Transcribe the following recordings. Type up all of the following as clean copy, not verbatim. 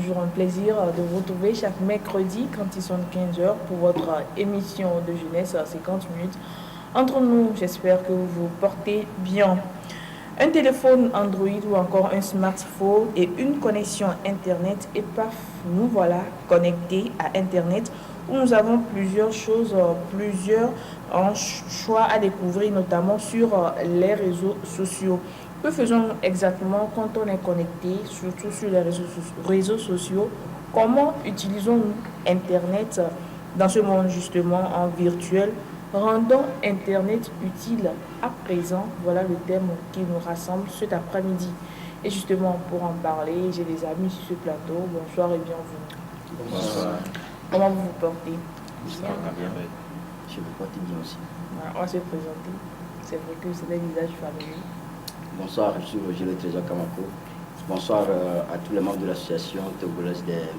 toujours un plaisir de vous retrouver chaque mercredi quand ils sont 15 heures pour votre émission de jeunesse à 50 minutes. Entre nous, j'espère que vous vous portez bien. Un téléphone Android ou encore un smartphone et une connexion Internet et paf, nous voilà connectés à Internet où nous avons plusieurs choses, plusieurs choix à découvrir, notamment sur les réseaux sociaux. Que faisons exactement quand on est connecté, surtout sur les réseaux sociaux? Comment utilisons-nous Internet dans ce monde justement en virtuel? Rendons Internet utile à présent. Voilà le thème qui nous rassemble cet après-midi. Et justement, pour en parler, j'ai des amis sur ce plateau. Bonsoir et bienvenue. Bonsoir. Comment vous vous portez? Bien. Je me porte bien aussi. Voilà, on va se présenter. C'est vrai que c'est des visages familiers. Bonsoir, je suis Roger Le Trésor Kamako. Bonsoir à tous les membres de l'association togolaise des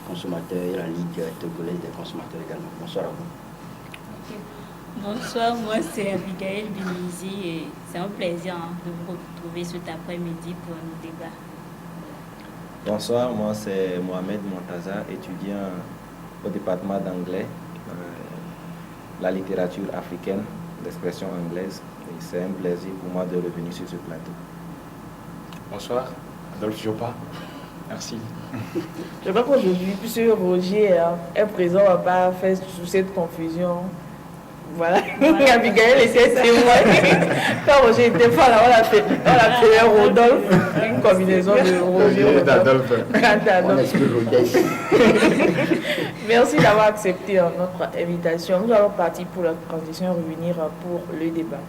consommateurs et la Ligue togolaise des consommateurs également. Bonsoir à vous. Bonsoir, moi c'est Abigail Binizi et c'est un plaisir de vous retrouver cet après-midi pour nos débats. Bonsoir, moi c'est Mohamed Montaza, étudiant au département d'anglais, la littérature africaine, l'expression anglaise. Et c'est un plaisir pour moi de revenir sur ce plateau. Bonsoir, Adolphe Jopa. Merci. Je crois qu'aujourd'hui, puisque Roger est présent, on ne va pas faire sous cette confusion. Voilà. Abigail essaie de témoigner. Quand Roger était pas là, on a fait Rodolphe, une combinaison de Roger et d'Adolphe. Merci d'avoir accepté notre invitation. Nous allons partir pour la transition et revenir pour le débat.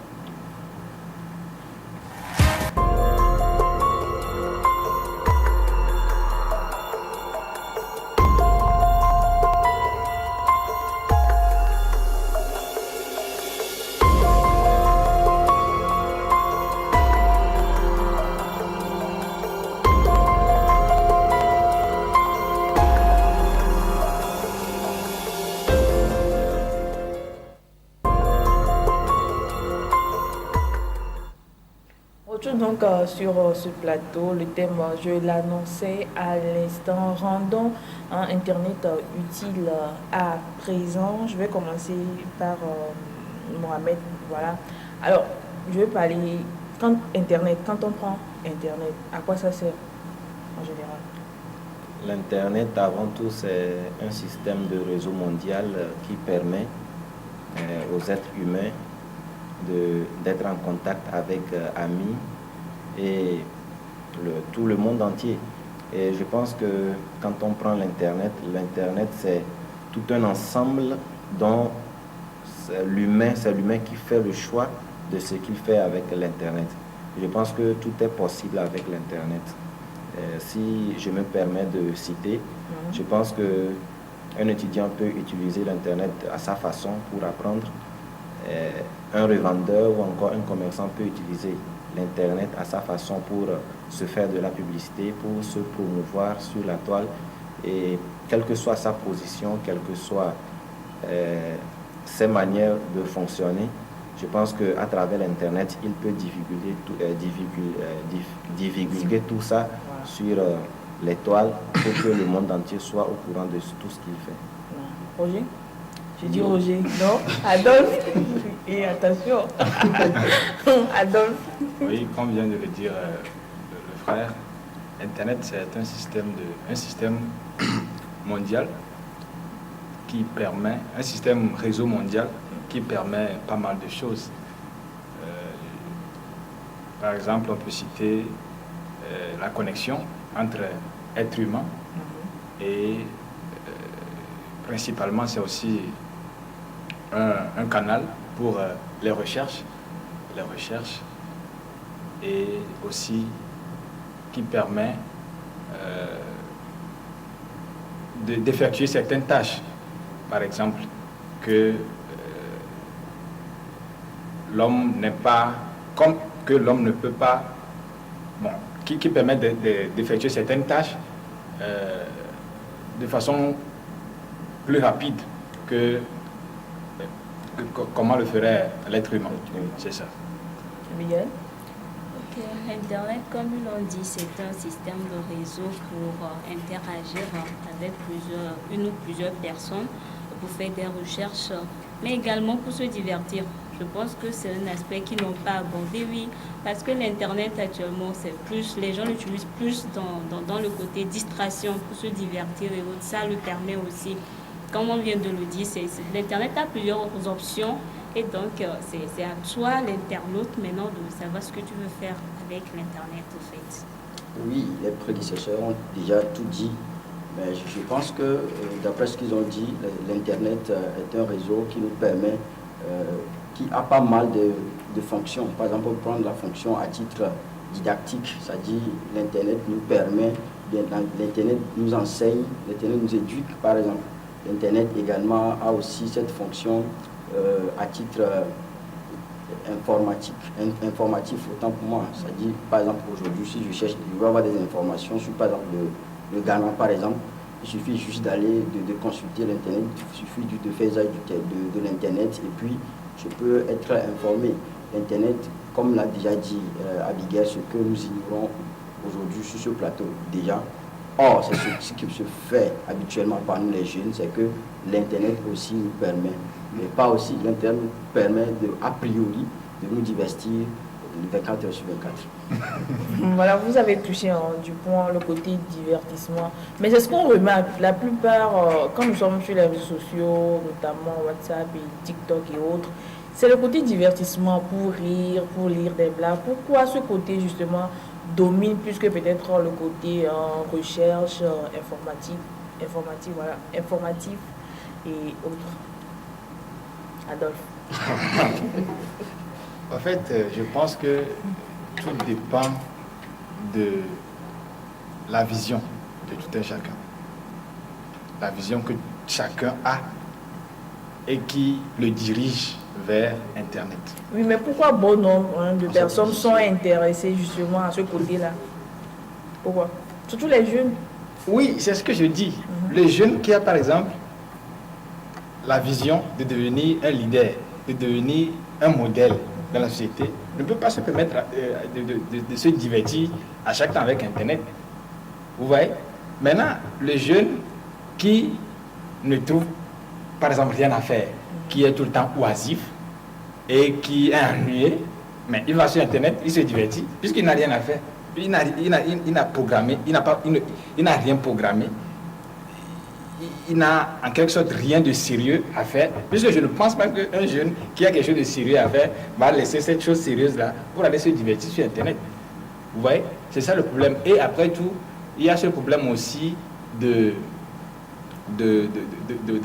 Donc sur ce plateau, le thème, je l'annonçais à l'instant, rendons Internet utile à présent. Je vais commencer par Mohamed. Voilà. Alors, je vais parler quand on prend Internet, à quoi ça sert en général? L'Internet, avant tout, c'est un système de réseau mondial qui permet aux êtres humains d'être en contact avec amis et tout le monde entier. Et je pense que quand on prend l'Internet, c'est tout un ensemble dont c'est l'humain qui fait le choix de ce qu'il fait avec l'Internet. Je pense que tout est possible avec l'Internet. Si je me permets de citer, je pense qu'un étudiant peut utiliser l'Internet à sa façon pour apprendre. Un revendeur ou encore un commerçant peut utiliser l'Internet à sa façon pour se faire de la publicité, pour se promouvoir sur la toile. Et quelle que soit sa position, quelles que soient ses manières de fonctionner, je pense qu'à travers l'Internet, il peut divulguer tout ça sur les toiles pour que le monde entier soit au courant de tout ce qu'il fait. Roger? J'ai dit Roger, non? Adolphe? Et attention, Adolphe. Oui, comme vient de le dire le frère, Internet c'est un système mondial qui permet, un système réseau mondial qui permet pas mal de choses. Par exemple, on peut citer la connexion entre êtres humains et principalement c'est aussi un canal pour les recherches et aussi qui permet d'effectuer certaines tâches. Par exemple, que l'homme n'est pas, comme que l'homme ne peut pas, qui permet d'effectuer certaines tâches de façon plus rapide que comment le ferait l'être humain. C'est ça. Miguel? Internet, comme ils l'ont dit, c'est un système de réseau pour interagir avec une ou plusieurs personnes, pour faire des recherches, mais également pour se divertir. Je pense que c'est un aspect qu'ils n'ont pas abordé, oui, parce que l'Internet actuellement, les gens l'utilisent plus dans le côté distraction pour se divertir et autres. Ça le permet aussi. Comme on vient de le dire, l'Internet a plusieurs options et donc c'est à toi, l'internaute, maintenant de savoir ce que tu veux faire avec l'Internet, en fait. Oui, les prédécesseurs ont déjà tout dit, mais je pense que, d'après ce qu'ils ont dit, l'Internet est un réseau qui nous permet, qui a pas mal de fonctions. Par exemple, on peut prendre la fonction à titre didactique, c'est-à-dire l'Internet nous permet, l'Internet nous enseigne, l'Internet nous éduque, par exemple. L'Internet également a aussi cette fonction à titre informatif autant pour moi. C'est-à-dire, par exemple, aujourd'hui, si je veux avoir des informations sur, par exemple, le Ghana, par exemple, il suffit juste d'aller, de consulter l'Internet, il suffit de faire usage de l'Internet et puis je peux être informé. L'Internet, comme l'a déjà dit Abigail, ce que nous ignorons aujourd'hui sur ce plateau déjà. Or, c'est ce qui se fait habituellement par nous les jeunes, c'est que l'Internet aussi nous permet, mais pas aussi, l'Internet nous permet a priori de nous divertir 24 heures sur 24. Voilà, vous avez touché du point le côté divertissement. Mais c'est ce qu'on remarque, la plupart, quand nous sommes sur les réseaux sociaux, notamment WhatsApp et TikTok et autres, c'est le côté divertissement pour rire, pour lire des blagues. Pourquoi ce côté justement domine plus que peut-être le côté recherche, informatif et autres? Adolphe. En fait, je pense que tout dépend de la vision de tout un chacun. La vision que chacun a et qui le dirige vers Internet. Oui, mais pourquoi bon nombre de personnes sont intéressées justement à ce côté-là? Pourquoi? Surtout les jeunes. Oui, c'est ce que je dis. Les jeunes qui ont par exemple la vision de devenir un leader, de devenir un modèle dans la société, ne peut pas se permettre de se divertir à chaque temps avec Internet. Vous voyez? Maintenant, les jeunes qui ne trouvent par exemple rien à faire, qui est tout le temps oisif et qui est ennuyé, mais il va sur Internet, il se divertit, puisqu'il n'a rien à faire. Il n'a rien programmé. Il n'a en quelque sorte rien de sérieux à faire, puisque je ne pense pas qu'un jeune qui a quelque chose de sérieux à faire va laisser cette chose sérieuse-là pour aller se divertir sur Internet. Vous voyez? C'est ça le problème. Et après tout, il y a ce problème aussi de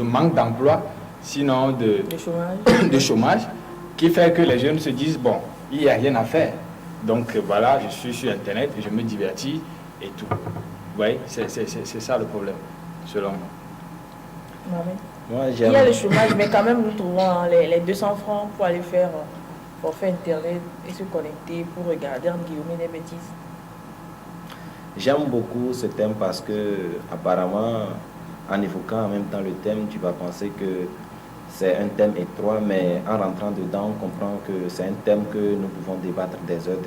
manque d'emploi, sinon de chômage, qui fait que les jeunes se disent, bon, il n'y a rien à faire. Donc voilà, je suis sur Internet et je me divertis et tout. Vous voyez, c'est ça le problème, selon moi. Il y a le chômage, mais quand même nous trouvons les 200 francs pour aller faire Internet et se connecter pour regarder en guillemets des bêtises. J'aime beaucoup ce thème parce que apparemment, en évoquant en même temps le thème, tu vas penser que c'est un thème étroit, mais en rentrant dedans, on comprend que c'est un thème que nous pouvons débattre des heures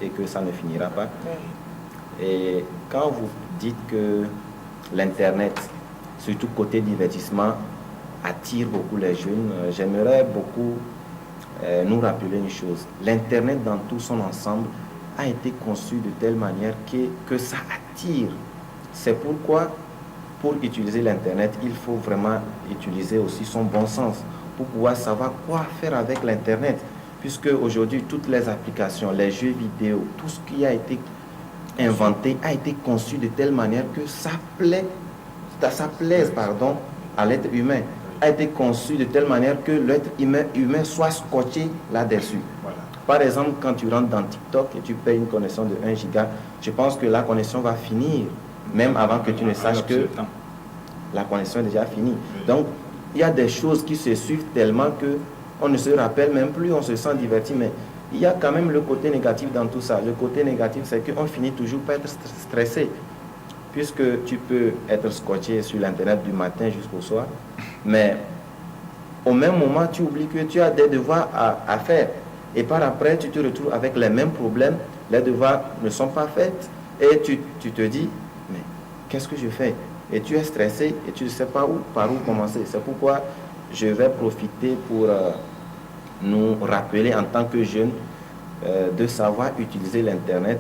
et que ça ne finira pas. Oui. Et quand vous dites que l'Internet, surtout côté divertissement, attire beaucoup les jeunes, j'aimerais beaucoup nous rappeler une chose. L'Internet dans tout son ensemble a été conçu de telle manière que ça attire. C'est pourquoi, pour utiliser l'Internet, il faut vraiment utiliser aussi son bon sens pour pouvoir savoir quoi faire avec l'Internet. Puisque aujourd'hui, toutes les applications, les jeux vidéo, tout ce qui a été inventé a été conçu de telle manière que ça plaise à l'être humain. A été conçu de telle manière que l'être humain soit scotché là-dessus. Voilà. Par exemple, quand tu rentres dans TikTok et tu payes une connexion de 1 giga, je pense que la connexion va finir, même avant que tu ne saches que la connexion est déjà finie. Donc, il y a des choses qui se suivent tellement qu'on ne se rappelle même plus, on se sent diverti, mais il y a quand même le côté négatif dans tout ça. Le côté négatif, c'est qu'on finit toujours par être stressé, puisque tu peux être scotché sur l'Internet du matin jusqu'au soir, mais au même moment, tu oublies que tu as des devoirs à faire. Et par après, tu te retrouves avec les mêmes problèmes les devoirs ne sont pas faits et tu te dis, mais qu'est-ce que je fais? Et tu es stressé et tu ne sais pas par où commencer. C'est pourquoi je vais profiter pour nous rappeler en tant que jeunes de savoir utiliser l'Internet,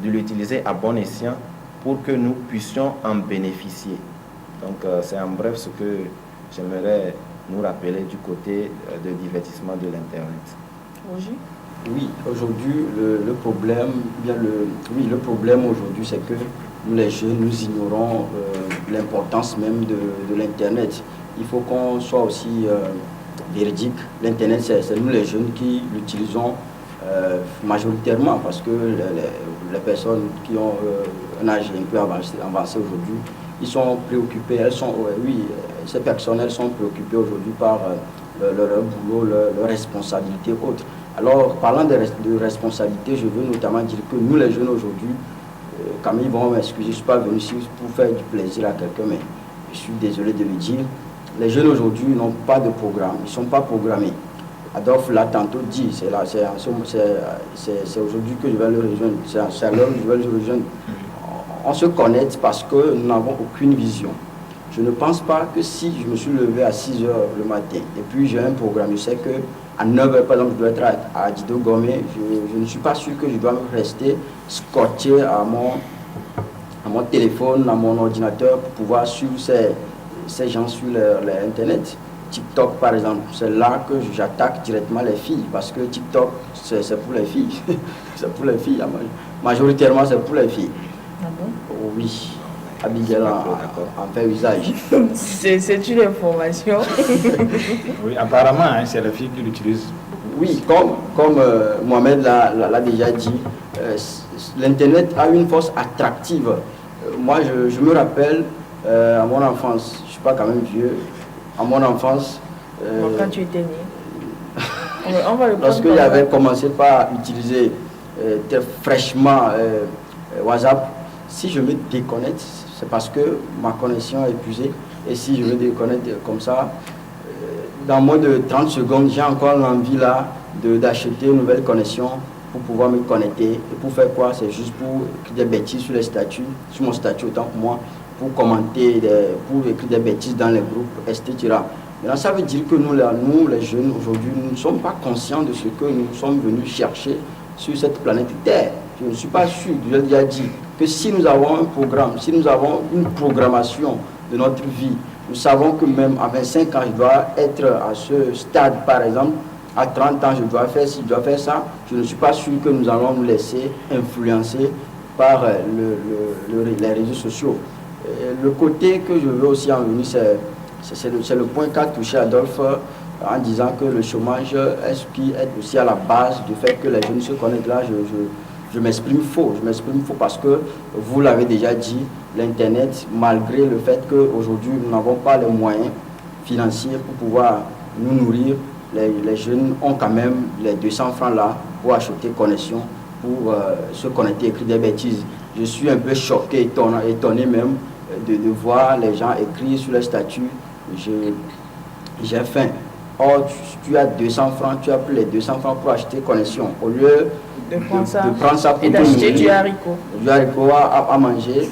de l'utiliser à bon escient pour que nous puissions en bénéficier. Donc c'est en bref ce que j'aimerais nous rappeler du côté de divertissement de l'Internet. Roger? Oui, aujourd'hui, le problème aujourd'hui, c'est que nous, les jeunes, nous ignorons l'importance même de l'Internet. Il faut qu'on soit aussi véridique. L'Internet, c'est nous, les jeunes, qui l'utilisons majoritairement parce que les personnes qui ont un âge un peu avancé aujourd'hui, ils sont préoccupés, ces personnes, elles sont préoccupées aujourd'hui par leur boulot, leurs responsabilités autres. Alors, parlant de responsabilité, je veux notamment dire que nous, les jeunes aujourd'hui, quand ils vont m'excuser, je ne suis pas venu ici pour faire du plaisir à quelqu'un, mais je suis désolé de le dire. Les jeunes aujourd'hui n'ont pas de programme, ils ne sont pas programmés. Adolphe l'a tantôt dit, c'est aujourd'hui que je vais le rejoindre, c'est à l'heure que je vais le rejoindre. On se connecte parce que nous n'avons aucune vision. Je ne pense pas que si je me suis levé à 6 h le matin et puis j'ai un programme, je sais qu'à 9 h par exemple, je dois être à Dido Gomé, je ne suis pas sûr que je dois rester scotché à mon téléphone, à mon ordinateur pour pouvoir suivre ces gens sur l'Internet. TikTok par exemple, c'est là que j'attaque directement les filles parce que TikTok c'est pour les filles. C'est pour les filles, majoritairement c'est pour les filles. Ah bon? Oui. Abigail en fait usage. C'est une information. Oui, apparemment, hein, c'est la fille qui l'utilise. Oui, comme Mohamed l'a déjà dit, l'Internet a une force attractive. Moi, je me rappelle à mon enfance, je ne suis pas quand même vieux, à mon enfance... Quand tu étais né. Lorsque j'avais commencé par utiliser fraîchement WhatsApp, si je me déconnecte, c'est parce que ma connexion est épuisée. Et si je me déconnecte comme ça, dans moins de 30 secondes, j'ai encore l'envie là d'acheter une nouvelle connexion pour pouvoir me connecter. Et pour faire quoi? C'est juste pour écrire des bêtises sur les statuts, sur mon statut autant que moi, pour commenter, pour écrire des bêtises dans les groupes, etc. Maintenant, ça veut dire que nous, les jeunes, aujourd'hui, nous ne sommes pas conscients de ce que nous sommes venus chercher sur cette planète Terre. Je ne suis pas sûr, je l'ai déjà dit, que si nous avons un programme, si nous avons une programmation de notre vie, nous savons que même à 25 ans, je dois être à ce stade, par exemple, à 30 ans, je dois faire ci, je dois faire ça. Je ne suis pas sûr que nous allons nous laisser influencer par les réseaux sociaux. Le côté que je veux aussi en venir, c'est le point qu'a touché Adolphe en disant que le chômage est ce qui est aussi à la base du fait que les jeunes se connectent là. Je m'exprime faux, parce que vous l'avez déjà dit, l'Internet, malgré le fait qu'aujourd'hui nous n'avons pas les moyens financiers pour pouvoir nous nourrir, les jeunes ont quand même les 200 francs là pour acheter connexion, pour se connecter, écrire des bêtises. Je suis un peu choqué, étonné même de voir les gens écrire sur les statuts, j'ai faim. Or, tu as 200 francs, tu as pris les 200 francs pour acheter connexion. Au lieu de prendre ça pour et d'acheter du haricot. Du haricot à manger,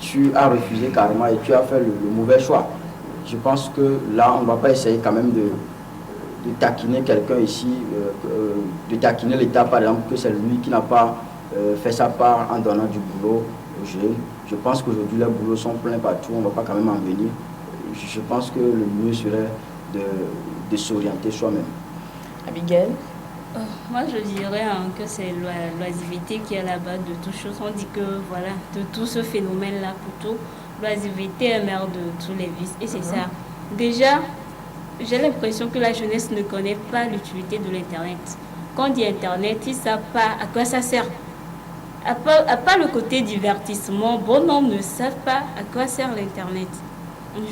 tu as refusé carrément et tu as fait le mauvais choix. Je pense que là, on ne va pas essayer quand même de taquiner quelqu'un ici, de taquiner l'État par exemple, que c'est lui qui n'a pas fait sa part en donnant du boulot aux jeunes. Je pense qu'aujourd'hui les boulots sont pleins partout, on ne va pas quand même en venir. Je pense que le mieux serait de s'orienter soi-même. Abigail? Moi, je dirais que c'est l'oisiveté qui est à la base de toute chose. On dit que, voilà, de tout ce phénomène-là, plutôt, l'oisiveté est mère de tous les vices. Et c'est ça. Déjà, j'ai l'impression que la jeunesse ne connaît pas l'utilité de l'Internet. Quand on dit Internet, ils ne savent pas à quoi ça sert. À part le côté divertissement, bon nombre ne savent pas à quoi sert l'Internet.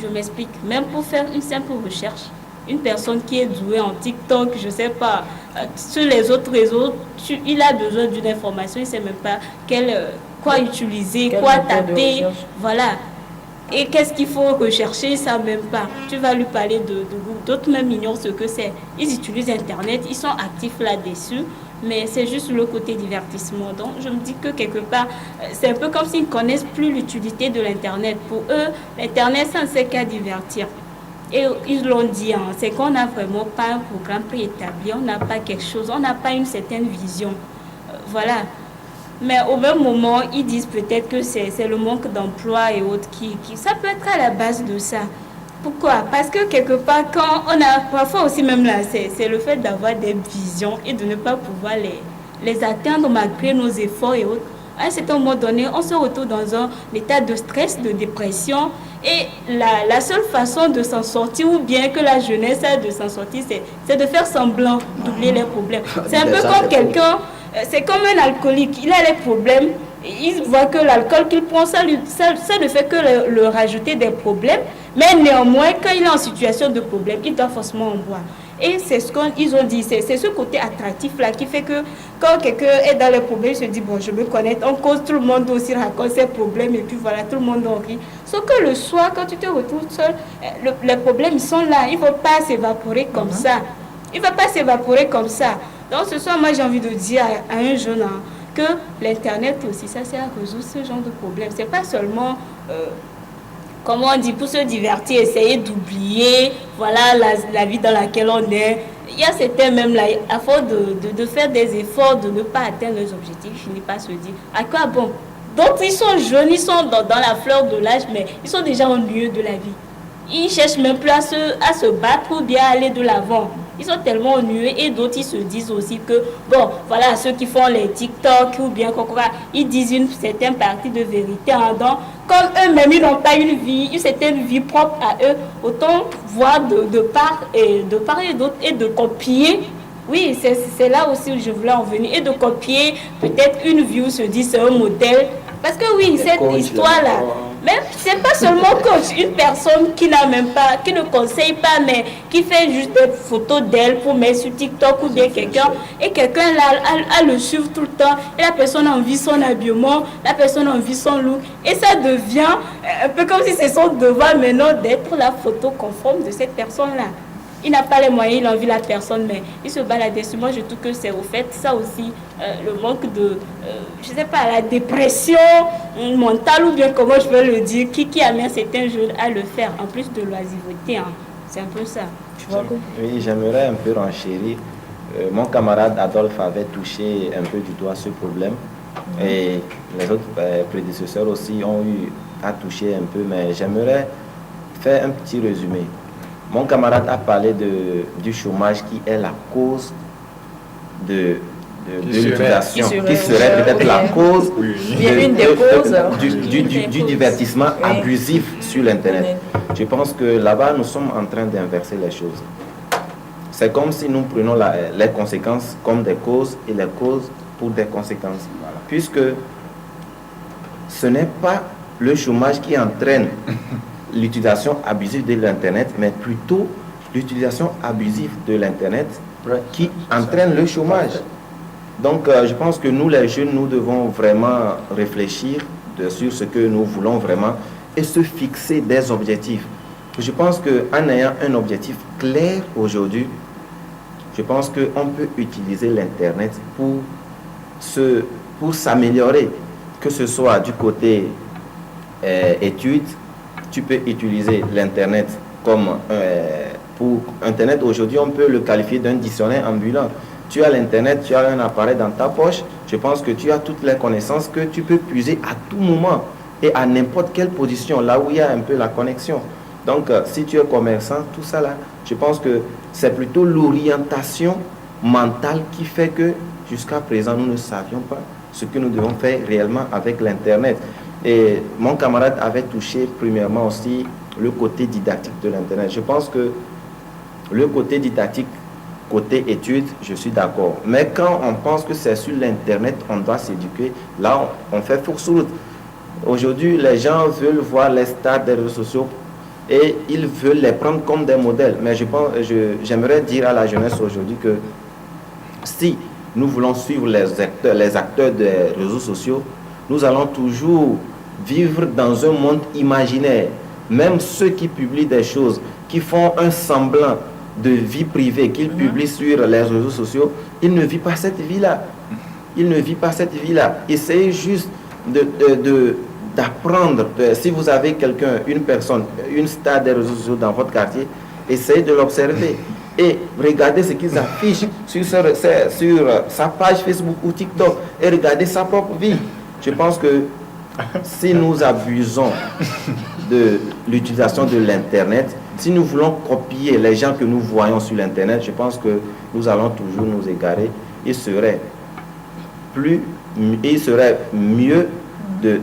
Je m'explique. Même pour faire une simple recherche, une personne qui est douée en TikTok, je ne sais pas, sur les autres réseaux, il a besoin d'une information, il ne sait même pas quoi utiliser, quoi taper, voilà. Et qu'est-ce qu'il faut rechercher, ça même pas. Tu vas lui parler de Google, d'autres même ignorent ce que c'est. Ils utilisent Internet, ils sont actifs là-dessus. mais c'est juste le côté divertissement. Donc, je me dis que quelque part, c'est un peu comme s'ils ne connaissent plus l'utilité de l'Internet. Pour eux, l'Internet, ça ne sert qu'à divertir. Et ils l'ont dit, hein, c'est qu'on n'a vraiment pas un programme préétabli, on n'a pas quelque chose, on n'a pas une certaine vision. Voilà. Mais au même moment, ils disent peut-être que c'est le manque d'emploi et autres qui... Ça peut être à la base de ça. Pourquoi? Parce que quelque part, quand on a... Parfois aussi même là, c'est le fait d'avoir des visions et de ne pas pouvoir les atteindre malgré nos efforts et autres. À un certain moment donné, on se retrouve dans un état de stress, de dépression. Et la seule façon de s'en sortir, ou bien que la jeunesse a de s'en sortir, c'est de faire semblant d'oublier les problèmes. C'est un peu comme quelqu'un... C'est comme un alcoolique, il a les problèmes, il voit que l'alcool qu'il prend, ça ne fait que le rajouter des problèmes, mais néanmoins, quand il est en situation de problème, il doit forcément en boire. Et c'est ce qu'ils ont dit, c'est ce côté attractif-là qui fait que quand quelqu'un est dans les problèmes, il se dit, bon, je me connais, on cause, tout le monde aussi raconte ses problèmes, et puis voilà, tout le monde en rit. Sauf que le soir, quand tu te retrouves seul, les problèmes, ils sont là, ils ne vont pas s'évaporer comme ça. Il ne va pas s'évaporer comme ça. Donc ce soir, moi j'ai envie de dire à un jeune que l'Internet aussi, ça sert à résoudre ce genre de problème. C'est pas seulement, comment on dit, pour se divertir, essayer d'oublier, voilà, la vie dans laquelle on est. Il y a certains même là, à force de faire des efforts, de ne pas atteindre leurs objectifs, ils finissent par se dire, à quoi bon? Donc ils sont jeunes, ils sont dans la fleur de l'âge, mais ils sont déjà ennuyeux de la vie. Ils ne cherchent même plus à se battre ou bien aller de l'avant. Ils sont tellement ennuyeux et d'autres, ils se disent aussi que, bon, voilà, ceux qui font les TikTok ou bien quoi, ils disent une certaine partie de vérité. Hein, donc, comme eux-mêmes, ils n'ont pas une certaine vie propre à eux, autant voir de part et d'autre et de copier. Oui, c'est là aussi où je voulais en venir. Et de copier peut-être une vie où se dit c'est un modèle. Parce que oui, cette histoire-là, même c'est pas seulement coach, une personne qui n'a même pas, qui ne conseille pas, mais qui fait juste des photos d'elle pour mettre sur TikTok ou bien quelqu'un, et quelqu'un là a le suivre tout le temps, et la personne a envie son habillement, la personne a envie son look, et ça devient un peu comme si c'est son devoir maintenant d'être la photo conforme de cette personne-là. Il n'a pas les moyens, il envie la personne, mais il se balade dessus. Moi, je trouve que c'est au fait ça aussi, le manque de, je sais pas, la dépression mentale ou bien comment je peux le dire, qui amène certains jeunes à le faire, en plus de l'oisiveté. Hein. C'est un peu ça. Oui, j'aimerais un peu renchérir. Mon camarade Adolphe avait touché un peu du doigt ce problème. Et les autres prédécesseurs aussi ont eu à toucher un peu, mais j'aimerais faire un petit résumé. Mon camarade a parlé du chômage qui est la cause de l'utilisation, qui serait peut-être la cause du divertissement abusif sur l'Internet. Je pense que là-bas, nous sommes en train d'inverser les choses. C'est comme si nous prenons les conséquences comme des causes et les causes pour des conséquences. Puisque ce n'est pas le chômage qui entraîne l'utilisation abusive de l'Internet, mais plutôt l'utilisation abusive de l'Internet qui entraîne le chômage. Donc, je pense que nous, les jeunes, nous devons vraiment réfléchir sur ce que nous voulons vraiment et se fixer des objectifs. Je pense qu'en ayant un objectif clair aujourd'hui, je pense qu'on peut utiliser l'Internet pour s'améliorer, que ce soit du côté études. Tu peux utiliser l'Internet comme pour Internet. Aujourd'hui, on peut le qualifier d'un dictionnaire ambulant. Tu as l'Internet, tu as un appareil dans ta poche. Je pense que tu as toutes les connaissances que tu peux puiser à tout moment et à n'importe quelle position, là où il y a un peu la connexion. Donc, si tu es commerçant, tout ça là, je pense que c'est plutôt l'orientation mentale qui fait que jusqu'à présent, nous ne savions pas ce que nous devons faire réellement avec l'Internet. Et mon camarade avait touché premièrement aussi le côté didactique de l'Internet. Je pense que le côté didactique, côté études, je suis d'accord. Mais quand on pense que c'est sur l'Internet, on doit s'éduquer, là, on fait fausse route. Aujourd'hui, les gens veulent voir les stars des réseaux sociaux et ils veulent les prendre comme des modèles. Mais j'aimerais dire à la jeunesse aujourd'hui que si nous voulons suivre les acteurs des réseaux sociaux, nous allons toujours vivre dans un monde imaginaire. Même ceux qui publient des choses, qui font un semblant de vie privée qu'il publie sur les réseaux sociaux, il ne vit pas cette vie-là. Il ne vit pas cette vie-là. Essayez juste d'apprendre. Si vous avez quelqu'un, une personne, une star des réseaux sociaux dans votre quartier, essayez de l'observer. Et regardez ce qu'ils affichent sur sa page Facebook ou TikTok. Et regardez sa propre vie. Je pense que si nous abusons de l'utilisation de l'Internet, si nous voulons copier les gens que nous voyons sur l'Internet, je pense que nous allons toujours nous égarer. Il serait mieux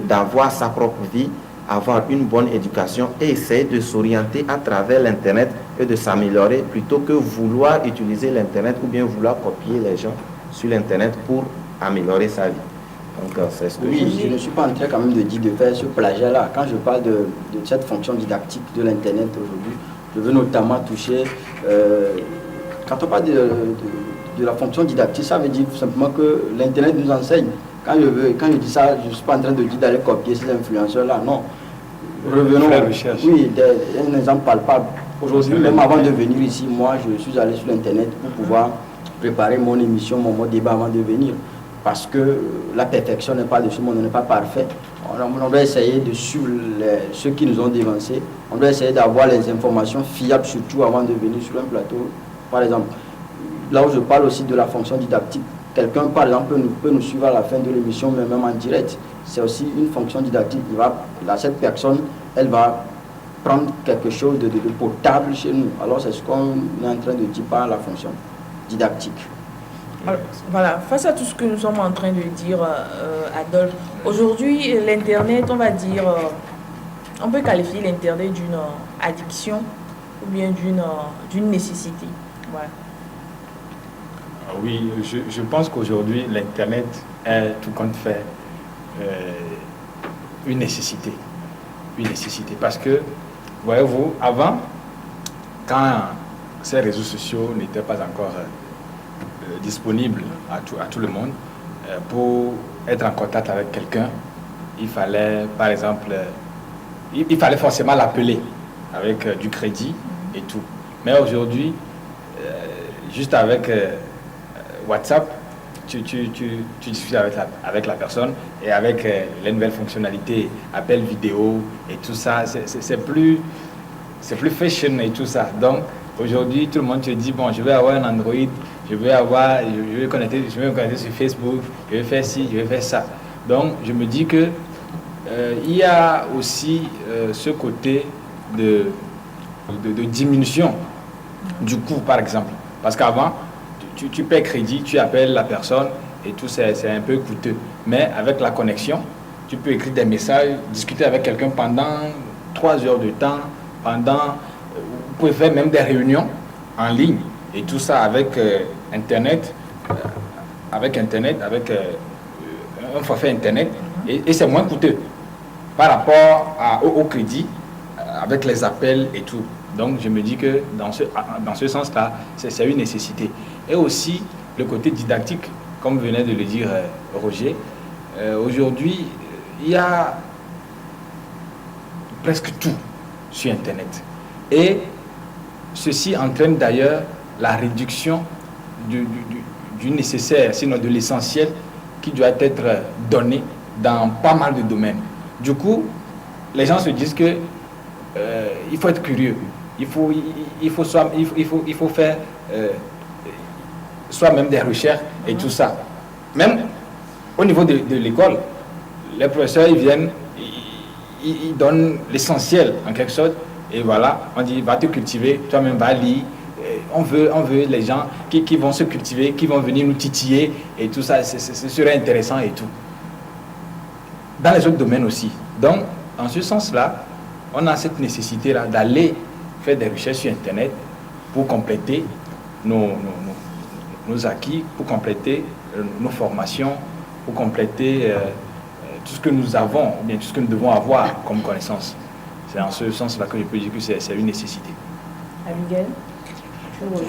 d'avoir sa propre vie, avoir une bonne éducation et essayer de s'orienter à travers l'Internet et de s'améliorer plutôt que vouloir utiliser l'Internet ou bien vouloir copier les gens sur l'Internet pour améliorer sa vie. Donc, c'est ce que je ne suis pas en train quand même de dire de faire ce plagiat-là. Quand je parle de cette fonction didactique de l'Internet aujourd'hui, je veux notamment toucher... quand on parle de la fonction didactique, ça veut dire tout simplement que l'Internet nous enseigne. Quand je dis ça, je ne suis pas en train de dire d'aller copier ces influenceurs-là, non. Revenons, oui, un exemple palpable. Aujourd'hui, même avant de venir ici, moi, je suis allé sur l'Internet pour pouvoir préparer mon émission, mon débat avant de venir. Parce que la perfection n'est pas de ce monde, on n'est pas parfait. On doit essayer de suivre ceux qui nous ont dévancés. On doit essayer d'avoir les informations fiables, surtout avant de venir sur un plateau. Par exemple, là où je parle aussi de la fonction didactique, quelqu'un, par exemple, peut nous suivre à la fin de l'émission, mais même en direct. C'est aussi une fonction didactique. Cette personne, elle va prendre quelque chose de potable chez nous. Alors, c'est ce qu'on est en train de dire par la fonction didactique. Alors, voilà, face à tout ce que nous sommes en train de dire, Adolphe, aujourd'hui, l'Internet, on va dire, on peut qualifier l'Internet d'une addiction ou bien d'une nécessité. Voilà. Oui, je pense qu'aujourd'hui, l'Internet est tout compte fait une nécessité. Une nécessité. Parce que, voyez-vous, avant, quand ces réseaux sociaux n'étaient pas encore disponibles à tout le monde, pour être en contact avec quelqu'un, il fallait, par exemple, il fallait forcément l'appeler avec du crédit et tout. Mais aujourd'hui, juste avec WhatsApp, tu discutes avec la personne et avec les nouvelles fonctionnalités, appel vidéo et tout ça, c'est plus fashion et tout ça. Donc aujourd'hui, tout le monde te dit, bon, je vais avoir un Android, je vais me connecter sur Facebook, je vais faire ci, je vais faire ça. Donc je me dis que il y a aussi ce côté de diminution du coût, par exemple. Parce qu'avant, tu paies crédit, tu appelles la personne et tout, c'est un peu coûteux. Mais avec la connexion, tu peux écrire des messages, discuter avec quelqu'un pendant 3 heures de temps, vous pouvez faire même des réunions en ligne et tout ça avec Internet, avec un forfait Internet et c'est moins coûteux par rapport au crédit avec les appels et tout. Donc je me dis que dans ce sens-là, c'est une nécessité. Et aussi le côté didactique, comme venait de le dire Roger, aujourd'hui, il y a presque tout sur Internet. Et ceci entraîne d'ailleurs la réduction du nécessaire, sinon de l'essentiel, qui doit être donné dans pas mal de domaines. Du coup, les gens se disent que il faut être curieux. Il faut faire soi-même des recherches et tout ça. Même au niveau de l'école, les professeurs, ils viennent, ils donnent l'essentiel en quelque sorte. Et voilà, on dit, va te cultiver, toi-même va lire. On veut les gens qui vont se cultiver, qui vont venir nous titiller et tout ça. Ce serait intéressant et tout. Dans les autres domaines aussi. Donc, en ce sens-là, on a cette nécessité-là d'aller faire des recherches sur Internet pour compléter nos acquis, pour compléter nos formations, pour compléter tout ce que nous avons, ou bien tout ce que nous devons avoir comme connaissance. C'est en ce sens-là que je peux dire que c'est une nécessité. Abigail, tu rejoins?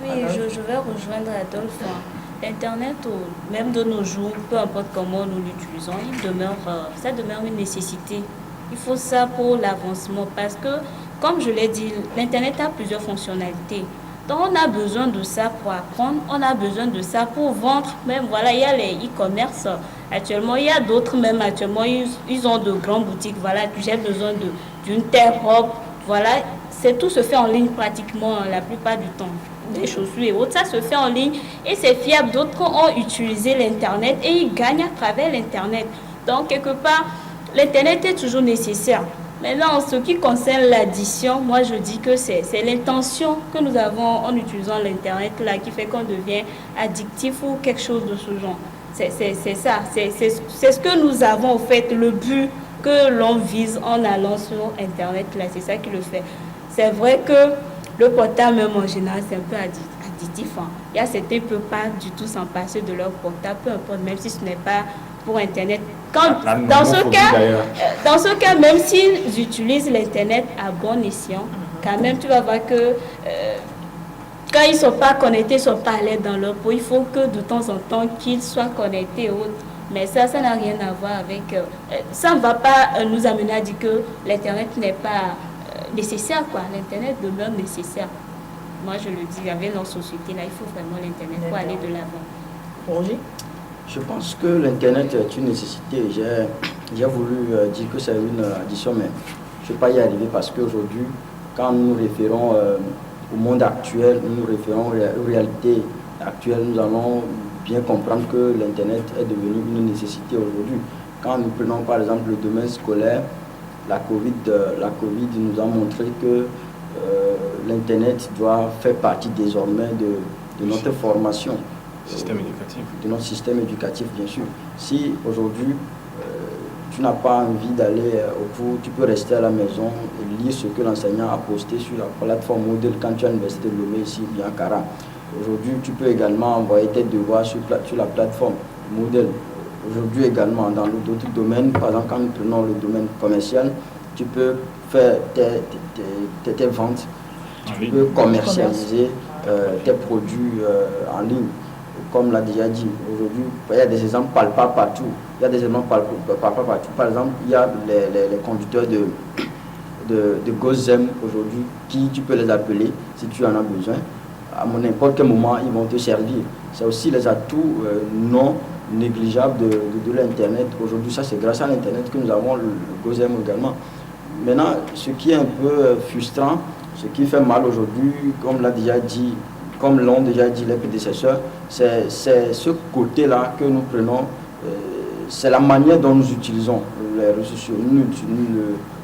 Oui, je vais rejoindre Adolphe. Internet, même de nos jours, peu importe comment nous l'utilisons, ça demeure une nécessité. Il faut ça pour l'avancement parce que comme je l'ai dit, l'Internet a plusieurs fonctionnalités. Donc, on a besoin de ça pour apprendre, on a besoin de ça pour vendre. Même, voilà, il y a les e-commerce actuellement, il y a d'autres même actuellement, ils ont de grandes boutiques. Voilà, j'ai besoin d'une telle robe. Voilà, tout se fait en ligne pratiquement la plupart du temps. Des chaussures et autres, ça se fait en ligne et c'est fiable. D'autres ont utilisé l'Internet et ils gagnent à travers l'Internet. Donc, quelque part, l'Internet est toujours nécessaire. Maintenant, en ce qui concerne l'addiction, moi je dis que c'est l'intention que nous avons en utilisant l'Internet là qui fait qu'on devient addictif ou quelque chose de ce genre. C'est ça, c'est ce que nous avons en fait, le but que l'on vise en allant sur Internet là, c'est ça qui le fait. C'est vrai que le portable même en général c'est un peu addictif. Hein. Il y a certains qui ne peuvent pas du tout s'en passer de leur portable, peu importe, même si ce n'est pas pour Internet. Dans ce cas, même s'ils utilisent l'Internet à bon escient, quand même, tu vas voir que quand ils ne sont pas connectés, ils ne sont pas à l'aise dans leur peau. Il faut que de temps en temps qu'ils soient connectés et autres. Mais ça n'a rien à voir avec... ça ne va pas nous amener à dire que l'Internet n'est pas nécessaire, quoi. L'Internet demeure nécessaire. Moi, je le dis, avec notre société, là, il faut vraiment l'Internet pour aller de l'avant. Roger? Je pense que l'Internet est une nécessité. J'ai voulu dire que c'est une addition, mais je ne vais pas y arriver parce qu'aujourd'hui, quand nous nous référons au monde actuel, nous nous référons aux réalités actuelles, nous allons bien comprendre que l'Internet est devenu une nécessité aujourd'hui. Quand nous prenons par exemple le domaine scolaire, la COVID nous a montré que l'Internet doit faire partie désormais de notre formation. Système éducatif. De notre système éducatif, bien sûr. Si aujourd'hui, tu n'as pas envie d'aller au cours, tu peux rester à la maison et lire ce que l'enseignant a posté sur la plateforme Moodle quand tu es à l'université de Lomé, ici, bien Cara. Aujourd'hui, tu peux également envoyer tes devoirs sur la plateforme Moodle. Aujourd'hui également, dans d'autres domaines, par exemple, quand nous prenons le domaine commercial, tu peux faire tes ventes, tu peux commercialiser tes produits en ligne. Comme l'a déjà dit, aujourd'hui, il y a des exemples palpables partout. Il y a des exemples palpables partout. Par exemple, il y a les conducteurs de Gozem aujourd'hui, qui tu peux les appeler si tu en as besoin. À n'importe quel moment, ils vont te servir. C'est aussi les atouts non négligeables de l'Internet. Aujourd'hui, ça c'est grâce à l'Internet que nous avons le Gozem également. Maintenant, ce qui est un peu frustrant, ce qui fait mal aujourd'hui, comme l'ont déjà dit les prédécesseurs, c'est ce côté-là que nous prenons, c'est la manière dont nous utilisons les réseaux sociaux. Nous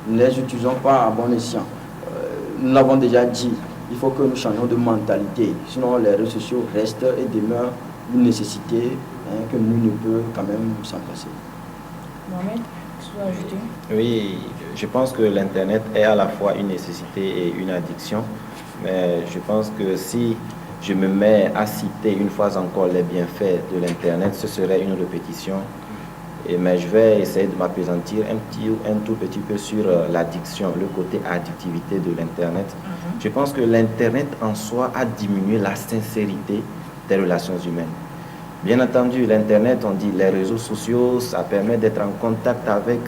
ne les utilisons pas à bon escient. Nous l'avons déjà dit, il faut que nous changions de mentalité, sinon les réseaux sociaux restent et demeurent une nécessité que nous ne pouvons quand même s'en passer. Mohamed, tu veux ajouter? Oui, je pense que l'Internet est à la fois une nécessité et une addiction, mais je pense que si je me mets à citer une fois encore les bienfaits de l'Internet, ce serait une répétition. Mais je vais essayer de m'appesantir un tout petit peu sur l'addiction, le côté addictivité de l'Internet. Je pense que l'Internet en soi a diminué la sincérité des relations humaines. Bien entendu, l'Internet, on dit les réseaux sociaux, ça permet d'être en contact avec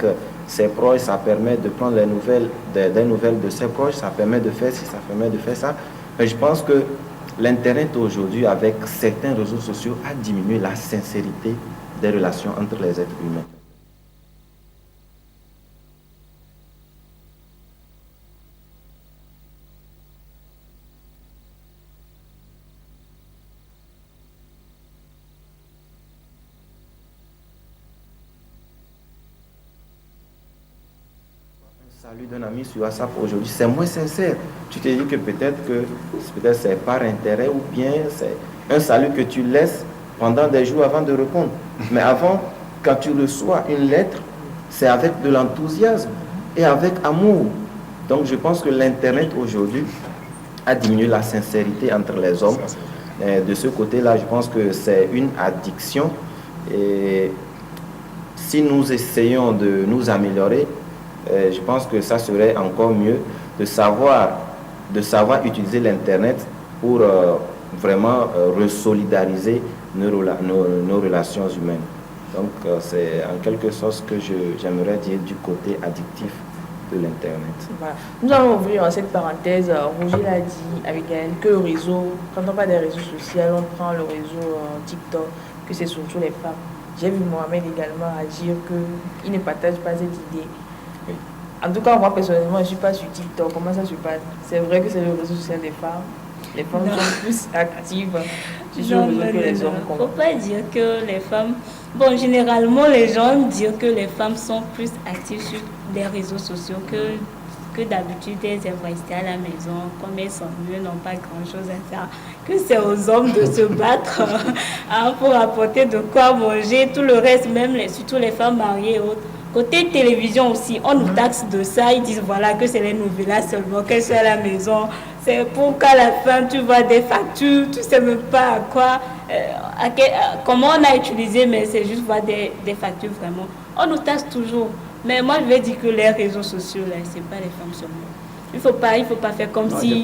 ses proches, ça permet de prendre des nouvelles de ses proches, ça permet de faire ci, ça permet de faire ça. Mais je pense que l'Internet aujourd'hui, avec certains réseaux sociaux, a diminué la sincérité des relations entre les êtres humains. Salut d'un ami sur WhatsApp aujourd'hui, c'est moins sincère. Tu te dis que peut-être c'est par intérêt ou bien c'est un salut que tu laisses pendant des jours avant de répondre. Mais avant, quand tu reçois une lettre, c'est avec de l'enthousiasme et avec amour. Donc je pense que l'Internet aujourd'hui a diminué la sincérité entre les hommes. Et de ce côté-là, je pense que c'est une addiction. Et si nous essayons de nous améliorer, je pense que ça serait encore mieux de savoir utiliser l'Internet pour vraiment resolidariser nos relations humaines. Donc c'est en quelque sorte ce que j'aimerais dire du côté addictif de l'Internet. Voilà. Nous allons ouvrir cette parenthèse. Roger l'a dit avec elle que le réseau, quand on parle des réseaux sociaux, on prend le réseau TikTok, que c'est surtout les femmes. J'ai vu Mohamed également dire qu'il ne partage pas cette idée. Oui. En tout cas, moi personnellement, je ne suis pas sur TikTok. Comment ça se passe? C'est vrai que c'est le réseau social des femmes. Les femmes sont plus actives sur le réseau que les hommes. Il ne faut pas dire que les femmes... Bon, généralement, les gens disent que les femmes sont plus actives sur les réseaux sociaux que d'habitude. Elles aiment rester à la maison. Comme elles sont mieux, n'ont pas grand-chose à faire. Que c'est aux hommes de se battre pour apporter de quoi manger. Tout le reste, même surtout les femmes mariées et autres. Côté télévision aussi, on nous taxe de ça. Ils disent voilà que c'est les novellas seulement, qu'elles sont à la maison. C'est pour qu'à la fin tu vois des factures, tu ne sais même pas à quoi, comment on a utilisé, mais c'est juste voir des factures vraiment. On nous taxe toujours. Mais moi je vais dire que les réseaux sociaux, là, ce n'est pas les femmes seulement. Il faut pas faire comme si...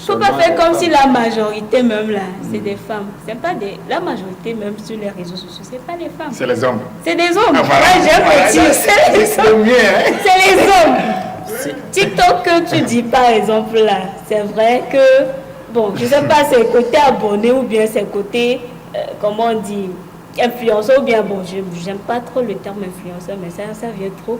faut pas faire comme si la majorité même là, c'est des femmes. C'est pas la majorité même sur les réseaux sociaux, c'est pas les femmes. C'est les hommes. C'est des hommes. Ah, voilà. Ouais, j'aime le dire, c'est les hommes. Hein? C'est les hommes. TikTok que tu dis par exemple là, c'est vrai que, bon, je sais pas, c'est côté abonné ou bien c'est côté, comment on dit, influenceur ou bien, bon, j'aime pas trop le terme influenceur, mais ça vient trop.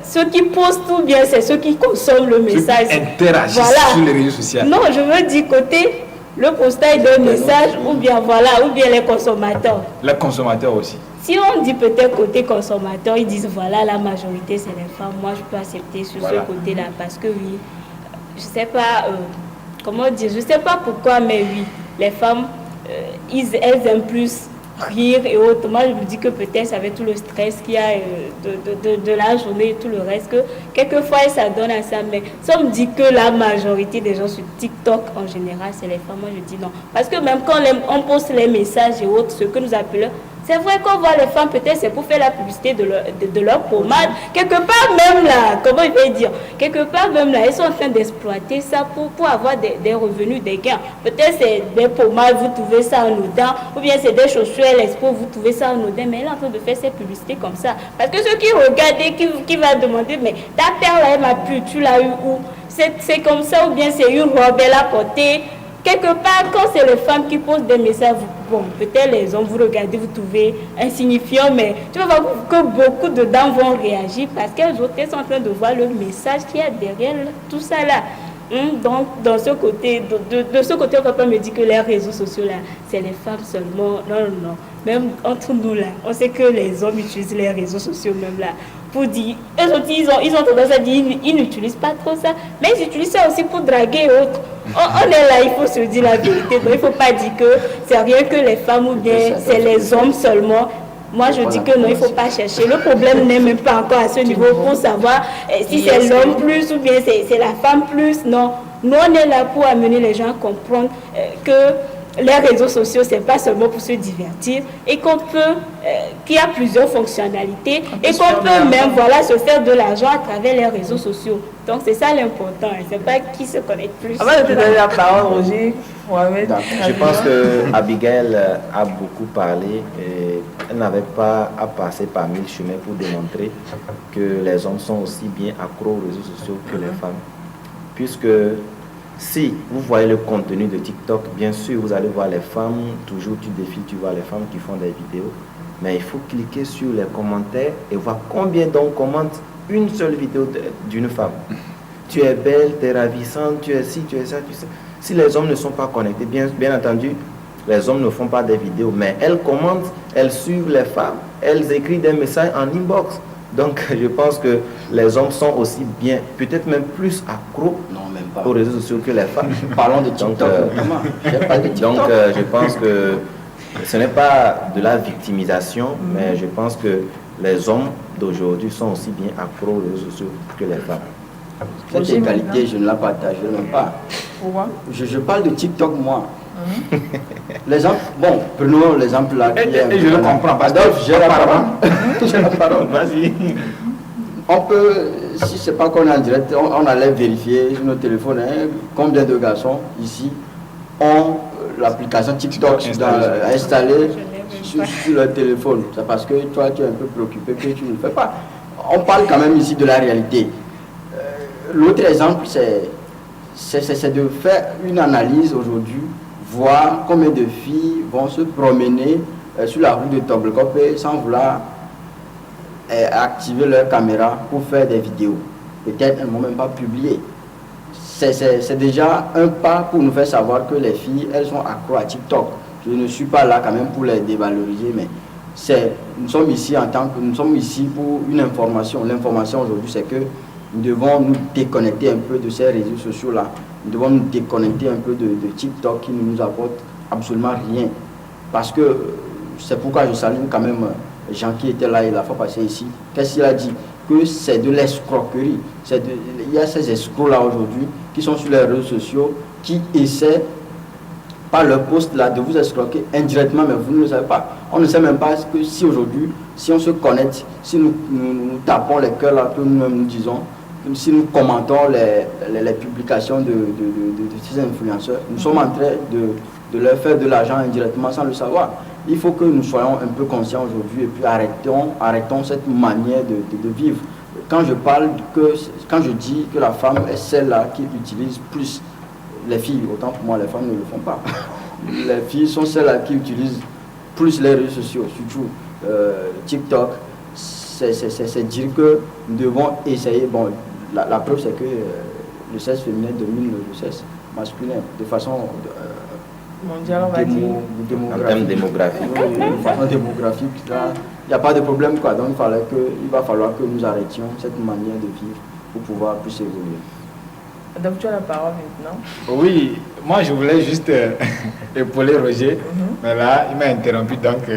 Ceux qui postent ou bien c'est ceux qui consomment le message. Ceux qui interagissent sur les réseaux sociaux. Non, je veux dire côté le postage d'un message ou bien voilà, ou bien les consommateurs. Les consommateurs aussi. Si on dit peut-être côté consommateur, ils disent voilà, la majorité c'est les femmes, moi je peux accepter sur ce côté-là parce que oui, je sais pas, comment dire, je sais pas pourquoi, mais oui, les femmes, elles aiment plus rire et autres. Moi je me dis que peut-être avec tout le stress qu'il y a de la journée et tout le reste, que quelquefois ça donne à ça, mais si on me dit que la majorité des gens sur TikTok en général c'est les femmes, moi je dis non. Parce que même quand on poste les messages et autres, ce que nous appelons, c'est vrai qu'on voit les femmes, peut-être c'est pour faire la publicité de leur pommade. Quelque part même là, comment il va dire, quelque part même là, ils sont en train d'exploiter ça pour avoir des revenus, des gains. Peut-être c'est des pommades, vous trouvez ça anodin, ou bien c'est des chaussures, l'expo, vous trouvez ça anodin, mais elle est en train de faire cette publicité comme ça. Parce que ceux qui regardent et qui va demander, mais ta perle là, elle m'a plu, tu l'as eu où? C'est comme ça, ou bien c'est une robe, elle a porté. Quelque part, quand c'est les femmes qui posent des messages, bon, peut-être les hommes, vous regardez, vous trouvez insignifiant, mais tu vas voir que beaucoup de dames vont réagir parce qu'elles sont en train de voir le message qu'il y a derrière tout ça là. Donc, dans ce côté, de ce côté, on ne va pas me dire que les réseaux sociaux là, c'est les femmes seulement. Non, non, non. Même entre nous là, on sait que les hommes utilisent les réseaux sociaux même là. Pour dire, ils ont tendance à dire ils n'utilisent pas trop ça, mais ils utilisent ça aussi pour draguer et autres. On est là, il faut se dire la vérité. Donc il ne faut pas dire que c'est rien que les femmes ou bien c'est les hommes seulement. Moi je dis que non, il ne faut pas chercher. Le problème n'est même pas encore à ce niveau pour savoir si c'est l'homme plus ou bien c'est la femme plus. Non, nous on est là pour amener les gens à comprendre que les réseaux sociaux, c'est pas seulement pour se divertir et qu'on peut, qu'il y a plusieurs fonctionnalités et qu'on peut même se faire de l'argent à travers les réseaux sociaux. Donc c'est ça l'important, c'est pas qui se connaît plus. Avant de te donner la parole, Roger, je pense que Abigail a beaucoup parlé et elle n'avait pas à passer par 1000 chemins pour démontrer que les hommes sont aussi bien accros aux réseaux sociaux que les femmes. Puisque si vous voyez le contenu de TikTok, bien sûr, vous allez voir les femmes, toujours tu défiles, tu vois les femmes qui font des vidéos, mais il faut cliquer sur les commentaires et voir combien d'hommes commentent une seule vidéo d'une femme. Tu es belle, tu es ravissante, tu es ci, tu es ça, tu sais. Si les hommes ne sont pas connectés, bien entendu, les hommes ne font pas des vidéos, mais elles commentent, elles suivent les femmes, elles écrivent des messages en inbox. Donc, je pense que les hommes sont aussi bien, peut-être même plus accros aux réseaux sociaux que les femmes. Parlons de TikTok. Donc, je pense que ce n'est pas de la victimisation, mais je pense que les hommes d'aujourd'hui sont aussi bien accros aux réseaux sociaux que les femmes. Cette égalité, je ne la partage même pas. Pourquoi? Je parle de TikTok, moi. L'exemple, bon, prenons l'exemple là. Et je ne comprends pas. J'ai la parole. J'ai la parole, vas-y. On peut, si ce n'est pas qu'on est en direct, on allait vérifier sur nos téléphones combien de garçons ici ont l'application TikTok installée sur leur téléphone. C'est parce que toi, tu es un peu préoccupé que tu ne le fais pas. On parle quand même ici de la réalité. l'autre exemple, c'est de faire une analyse aujourd'hui, voir combien de filles vont se promener sur la rue de Toblecope sans vouloir activer leur caméra pour faire des vidéos. Peut-être elles ne vont même pas publier. C'est déjà un pas pour nous faire savoir que les filles, elles sont accro à TikTok. Je ne suis pas là quand même pour les dévaloriser, mais nous sommes ici pour une information. L'information aujourd'hui, c'est que nous devons nous déconnecter un peu de ces réseaux sociaux-là. Nous devons nous déconnecter un peu de TikTok qui ne nous apporte absolument rien. Parce que c'est pourquoi je salue quand même Jean qui était là la fois passée ici. Qu'est-ce qu'il a dit? Que c'est de l'escroquerie. Il y a ces escrocs-là aujourd'hui qui sont sur les réseaux sociaux, qui essaient par leur poste là de vous escroquer indirectement, mais vous ne le savez pas. On ne sait même pas que si aujourd'hui, si on se connecte, si nous tapons les cœurs là que nous-mêmes nous disons, si nous commentons les publications de ces influenceurs, nous sommes en train de leur faire de l'argent indirectement sans le savoir. Il faut que nous soyons un peu conscients aujourd'hui et puis arrêtons cette manière de vivre. Quand je dis que la femme est celle-là qui utilise plus les filles, autant pour moi les femmes ne le font pas. Les filles sont celles-là qui utilisent plus les réseaux sociaux, surtout TikTok. C'est dire que nous devons essayer. Bon, la preuve c'est que le sexe féminin domine le sexe masculin de façon mondiale, on va dire. Démographique. De façon démographique, là, il n'y a pas de problème quoi. Donc il va falloir que nous arrêtions cette manière de vivre pour pouvoir plus évoluer. Donc tu as la parole maintenant. Oui, moi je voulais juste épauler Roger, mais là il m'a interrompu, donc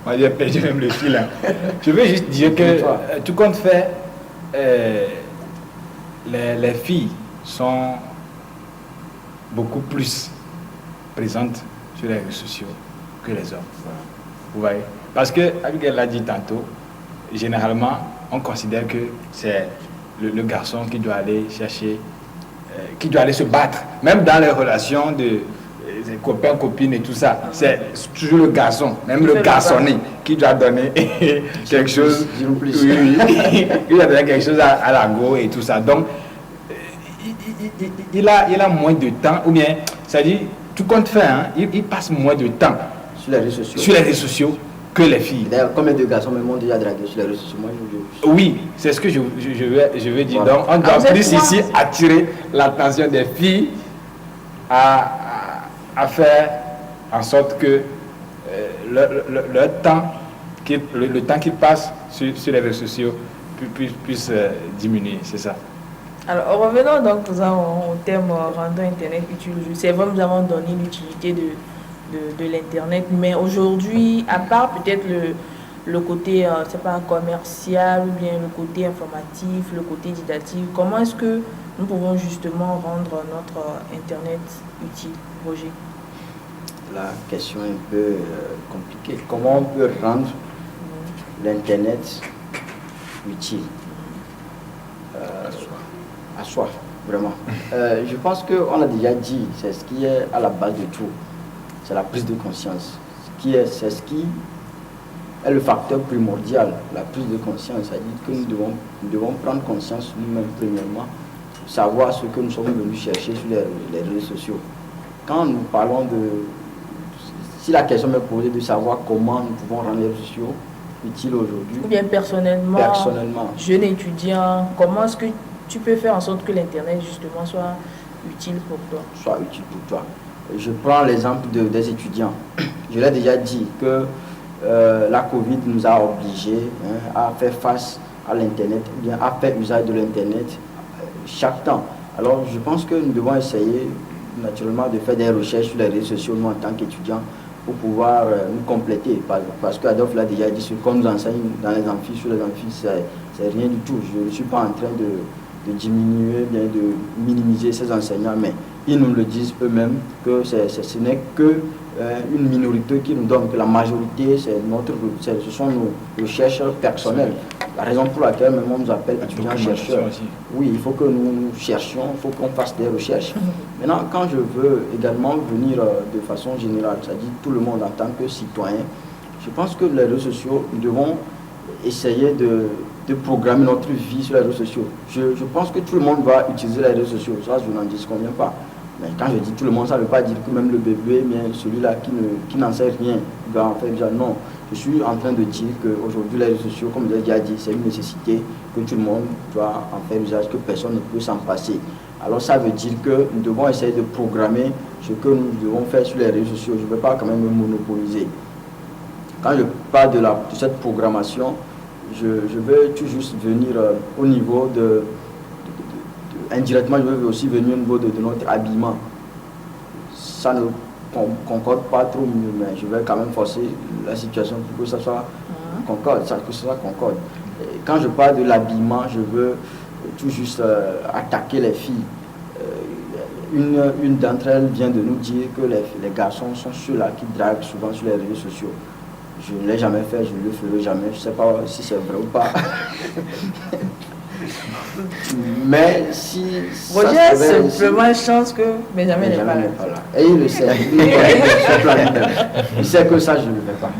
moi j'ai perdu même le fil là. Je veux juste dire que tout compte fait, les filles sont beaucoup plus présentes sur les réseaux sociaux que les hommes. Vous voyez? Parce que, Abigail l'a dit tantôt, généralement on considère que c'est le garçon qui doit aller chercher, qui doit aller se battre, même dans les relations de copains, copines et tout ça. C'est toujours le garçon, même le garçonné, qui doit donner quelque chose. Oui, il doit donner quelque chose à la go et tout ça. Donc, il a moins de temps, ou bien, c'est-à-dire, tout compte fait, hein, il passe moins de temps sur les réseaux sociaux que les filles. D'ailleurs, combien de garçons me m'ont déjà dragué sur les réseaux sociaux? Moi, oui, c'est ce que je veux dire. Voilà. Donc, on doit plus ici attirer l'attention des filles à faire en sorte que le temps qu'ils passent sur les réseaux sociaux puisse diminuer, c'est ça. Alors, revenons donc au terme rendant Internet utile. C'est vrai, nous avons donné l'utilité de l'Internet, mais aujourd'hui, à part peut-être le côté, c'est pas commercial, ou bien le côté informatif, le côté didactique, comment est-ce que nous pouvons justement rendre notre Internet utile, Roger? La question est un peu compliquée. Comment on peut rendre l'Internet utile à soi, vraiment. Je pense qu'on a déjà dit, c'est ce qui est à la base de tout. C'est la prise de conscience. C'est ce qui est le facteur primordial, la prise de conscience. C'est-à-dire que nous devons prendre conscience nous-mêmes, premièrement, savoir ce que nous sommes venus chercher sur les réseaux sociaux. Quand nous parlons si la question m'est posée de savoir comment nous pouvons rendre les réseaux sociaux utiles aujourd'hui. Ou bien personnellement, jeune étudiant, comment est-ce que tu peux faire en sorte que l'Internet justement soit utile pour toi? Soit utile pour toi. Je prends l'exemple des étudiants. Je l'ai déjà dit que la Covid nous a obligés à faire face à l'Internet, bien à faire usage de l'Internet chaque temps. Alors je pense que nous devons essayer naturellement de faire des recherches sur les réseaux sociaux, nous en tant qu'étudiants, pour pouvoir nous compléter. Parce qu'Adolphe l'a déjà dit, ce qu'on nous enseigne dans les amphis, sur les amphis, c'est rien du tout. Je ne suis pas en train de diminuer, bien de minimiser ces enseignants, mais ils nous le disent eux-mêmes que ce n'est que une minorité qui nous donne, que la majorité, ce sont nos recherches personnelles. La raison pour laquelle même on nous appelle étudiants chercheurs. Oui, il faut que nous cherchions, il faut qu'on fasse des recherches. Maintenant, quand je veux également venir de façon générale, c'est-à-dire tout le monde en tant que citoyen, je pense que les réseaux sociaux, nous devons essayer de programmer notre vie sur les réseaux sociaux. Je pense que tout le monde va utiliser les réseaux sociaux, ça je n'en disconviens pas. Mais quand je dis tout le monde, ça ne veut pas dire que même le bébé, bien celui-là qui n'en sait rien, il va en faire déjà. Non, je suis en train de dire qu'aujourd'hui les réseaux sociaux, comme je l'ai déjà dit, c'est une nécessité que tout le monde doit en faire usage, que personne ne peut s'en passer. Alors ça veut dire que nous devons essayer de programmer ce que nous devons faire sur les réseaux sociaux. Je ne vais pas quand même me monopoliser. Quand je parle de cette programmation, je vais tout juste venir au niveau indirectement, je vais aussi venir au niveau de notre habillement. Ça ne concorde pas trop mieux, mais je vais quand même forcer la situation pour que ça soit concorde, que ça soit concorde. Et quand je parle de l'habillement, je veux tout juste attaquer les filles. Une d'entre elles vient de nous dire que les garçons sont ceux-là qui draguent souvent sur les réseaux sociaux. Je ne l'ai jamais fait, je ne le ferai jamais. Je ne sais pas si c'est vrai ou pas. Mais si... Roger, c'est simplement une chance que Benjamin n'est pas là. Et il le sait. Il sait que ça, je ne le fais pas.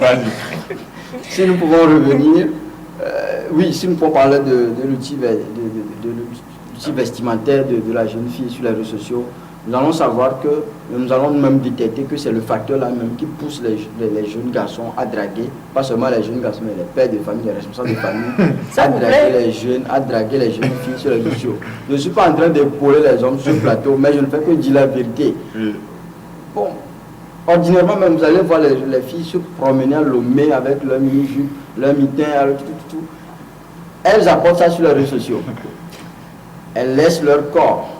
Vas-y. Si nous pouvons revenir... oui, si nous pouvons parler de l'outil vestimentaire de la jeune fille sur les réseaux sociaux, nous allons savoir que nous allons même détecter que c'est le facteur là même qui pousse les jeunes garçons à draguer, pas seulement les jeunes garçons, mais les pères de famille, les responsables de famille, à draguer les jeunes filles sur les réseaux sociaux. Je ne suis pas en train d'épauler les hommes sur le plateau, mais je ne fais que dire la vérité. Bon, ordinairement, même vous allez voir les filles se promener à Lomé avec leur mini-jupe, leur mitin, tout. Elles apportent ça sur les réseaux sociaux. Elles laissent leur corps.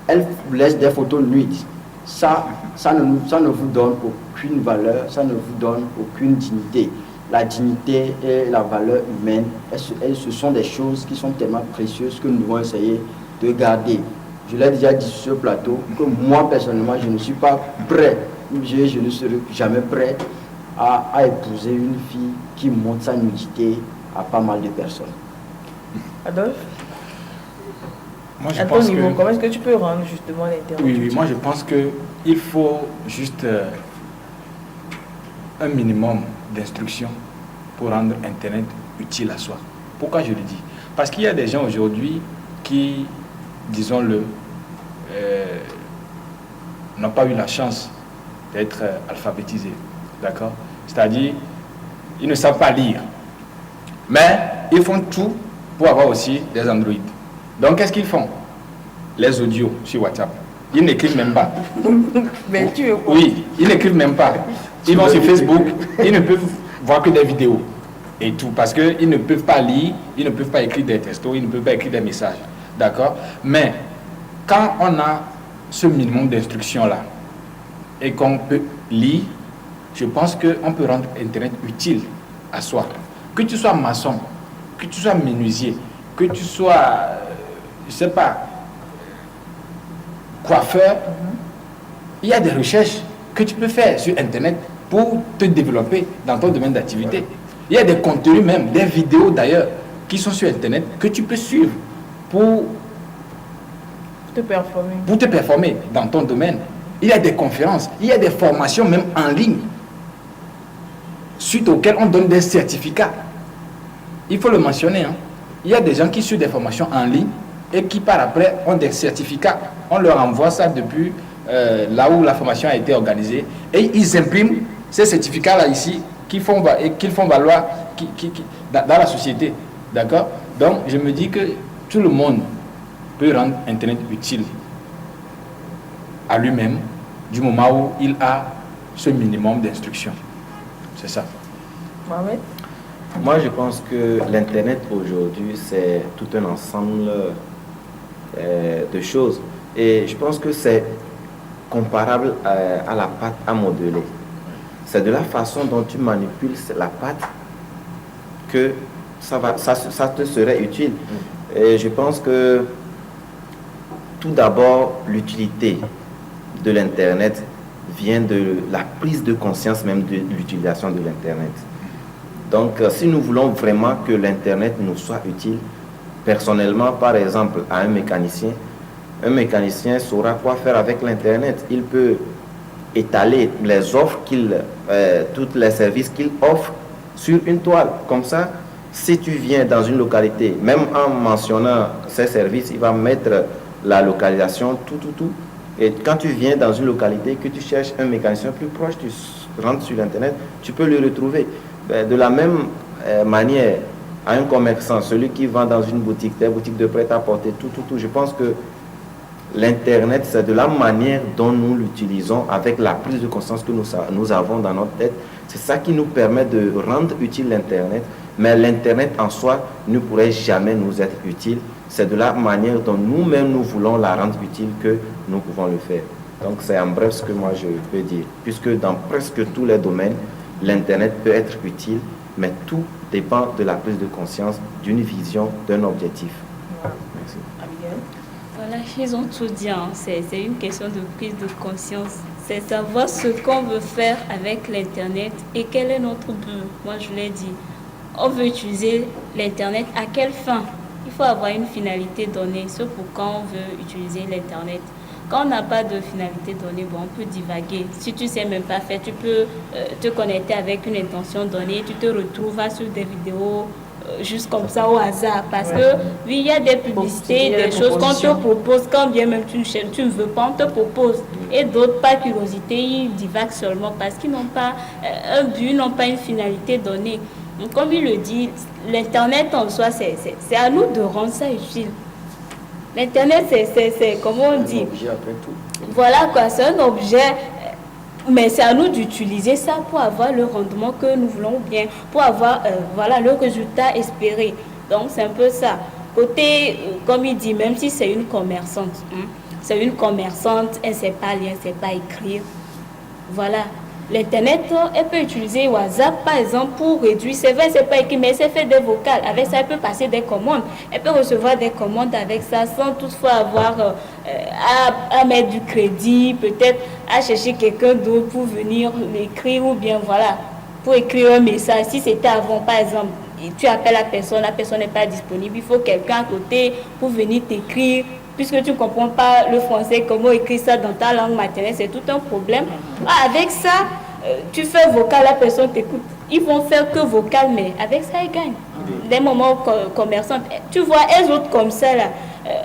Elles laissent des photos nudes. Ça ne vous donne aucune valeur, ça ne vous donne aucune dignité. La dignité et la valeur humaine, ce sont des choses qui sont tellement précieuses que nous devons essayer de garder. Je l'ai déjà dit sur ce plateau que moi personnellement, je ne suis pas prêt, je ne serai jamais prêt à épouser une fille qui montre sa nudité à pas mal de personnes. Adolphe, Moi, je à ton pense niveau, que... comment est-ce que tu peux rendre justement l'intérêt? Oui, moi je pense qu'il faut juste un minimum d'instruction pour rendre Internet utile à soi. Pourquoi je le dis? Parce qu'il y a des gens aujourd'hui qui, disons-le, n'ont pas eu la chance d'être alphabétisés. D'accord? C'est-à-dire, ils ne savent pas lire. Mais ils font tout pour avoir aussi des Android. Donc, qu'est-ce qu'ils font? Les audios sur WhatsApp. Ils n'écrivent même pas. Mais tu veux quoi? Oui, ils n'écrivent même pas. Ils vont sur Facebook, ils ne peuvent voir que des vidéos et tout, parce qu'ils ne peuvent pas lire, ils ne peuvent pas écrire des textos, ils ne peuvent pas écrire des messages. D'accord? Mais quand on a ce minimum d'instruction-là et qu'on peut lire, je pense qu'on peut rendre Internet utile à soi. Que tu sois maçon, que tu sois menuisier, que tu sois, je ne sais pas, coiffeur, il y a des recherches que tu peux faire sur Internet pour te développer dans ton domaine d'activité. Il y a des contenus même, des vidéos d'ailleurs, qui sont sur Internet que tu peux suivre pour te performer dans ton domaine. Il y a des conférences, il y a des formations même en ligne, suite auxquelles on donne des certificats. Il faut le mentionner, hein. Il y a des gens qui suivent des formations en ligne et qui par après ont des certificats. On leur envoie ça depuis là où la formation a été organisée et ils impriment ces certificats-là ici qu'ils font valoir dans la société. D'accord? Donc je me dis que tout le monde peut rendre Internet utile à lui-même du moment où il a ce minimum d'instruction. C'est ça. Mohamed? Moi, je pense que l'Internet aujourd'hui, c'est tout un ensemble de choses. Et je pense que c'est comparable à la pâte à modeler. C'est de la façon dont tu manipules la pâte que ça te serait utile. Et je pense que tout d'abord, l'utilité de l'Internet vient de la prise de conscience même de l'utilisation de l'Internet. Donc, si nous voulons vraiment que l'Internet nous soit utile, personnellement, par exemple, à un mécanicien saura quoi faire avec l'Internet. Il peut étaler les offres tous les services qu'il offre sur une toile. Comme ça, si tu viens dans une localité, même en mentionnant ces services, il va mettre la localisation, tout. Et quand tu viens dans une localité, que tu cherches un mécanicien plus proche, tu rentres sur Internet, tu peux le retrouver. De la même manière, à un commerçant, celui qui vend dans une boutique, des boutiques de prêt-à-porter, tout. Je pense que l'Internet, c'est de la manière dont nous l'utilisons avec la prise de conscience que nous avons dans notre tête. C'est ça qui nous permet de rendre utile l'Internet. Mais l'Internet en soi ne pourrait jamais nous être utile. C'est de la manière dont nous-mêmes nous voulons la rendre utile que nous pouvons le faire. Donc c'est en bref ce que moi je peux dire. Puisque dans presque tous les domaines, l'Internet peut être utile, mais tout dépend de la prise de conscience, d'une vision, d'un objectif. Merci. Abigail? Voilà, ils ont tout dit. Hein. C'est une question de prise de conscience. C'est savoir ce qu'on veut faire avec l'Internet et quel est notre but. Moi, je l'ai dit. On veut utiliser l'Internet à quelle fin? Il faut avoir une finalité donnée. C'est pourquoi on veut utiliser l'Internet. Quand on n'a pas de finalité donnée, bon, on peut divaguer. Si tu ne sais même pas faire, tu peux te connecter avec une intention donnée. Tu te retrouves sur des vidéos juste comme ça au hasard. Parce que, oui, il y a des publicités, des choses qu'on te propose, quand bien même tu ne veux pas, on te propose. Et d'autres, par curiosité, ils divaguent seulement parce qu'ils n'ont pas un but, n'ont pas une finalité donnée. Donc, comme il le dit, l'Internet en soi, c'est à nous de rendre ça utile. L'Internet, c'est comment on dit? Un objet après tout. Voilà quoi, c'est un objet, mais c'est à nous d'utiliser ça pour avoir le rendement que nous voulons bien, pour avoir voilà, le résultat espéré. Donc, c'est un peu ça. Côté, comme il dit, même si c'est une commerçante, c'est une commerçante, elle ne sait pas lire, elle ne sait pas écrire. Voilà. L'Internet, elle peut utiliser WhatsApp, par exemple, pour réduire. C'est vrai, c'est pas écrit, mais elle sait faire des vocales. Avec ça, elle peut passer des commandes. Elle peut recevoir des commandes avec ça, sans toutefois avoir à mettre du crédit, peut-être à chercher quelqu'un d'autre pour venir l'écrire, ou bien, voilà, pour écrire un message. Si c'était avant, par exemple, tu appelles la personne n'est pas disponible, il faut quelqu'un à côté pour venir t'écrire. Puisque tu ne comprends pas le français, comment écrire ça dans ta langue maternelle, c'est tout un problème. Avec ça, tu fais vocal, la personne t'écoute. Ils vont faire que vocal, mais avec ça, ils gagnent. Des moments commerçantes. Tu vois, elles autres comme ça, là,